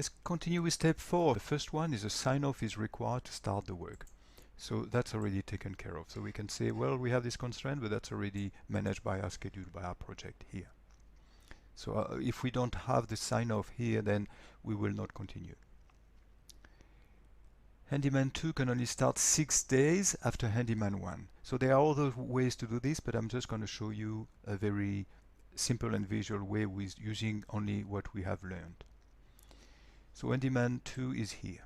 Let's continue with step 4. The first one is a sign-off is required to start the work. So that's already taken care of. So we can say, well, we have this constraint, but that's already managed by our schedule, by our project here. So if we don't have the sign-off here, then we will not continue. Handyman 2 can only start 6 days after Handyman 1. So there are other ways to do this, but I'm just going to show you a very simple and visual way with using only what we have learned. So Handyman 2 is here.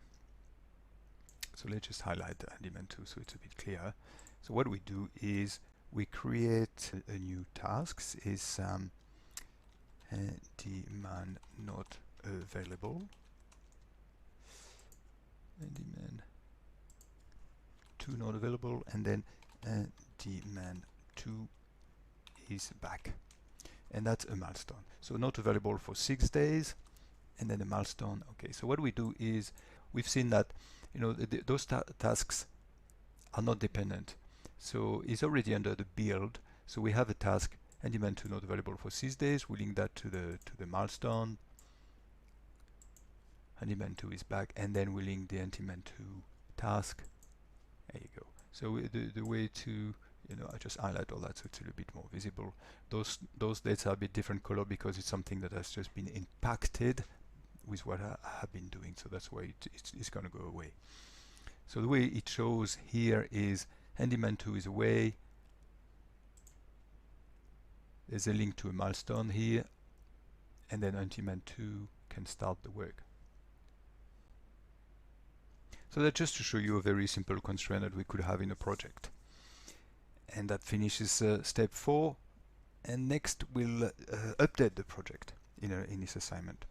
So let's just highlight the Handyman 2 so it's a bit clearer. So what we do is we create a new task. Is Handyman not available. Handyman 2 not available, and then Handyman 2 is back, and that's a milestone. So not available for 6 days, and then a milestone. Okay, so what we do is we've seen that those tasks are not dependent. So it's already under the build. So we have a task Handyman 2 not available for 6 days. We link that to the milestone. Handyman 2 is back, and then we link the Handyman 2 task. There you go. So the way to, I just highlight all that so it's a little bit more visible. Those dates are a bit different color because it's something that has just been impacted with what I have been doing. So that's why it's going to go away. So the way it shows here is Handyman 2 is away. There's a link to a milestone here, and then Handyman 2 can start the work. So that's just to show you a very simple constraint that we could have in a project. And that finishes step 4. And next we'll update the project in this assignment.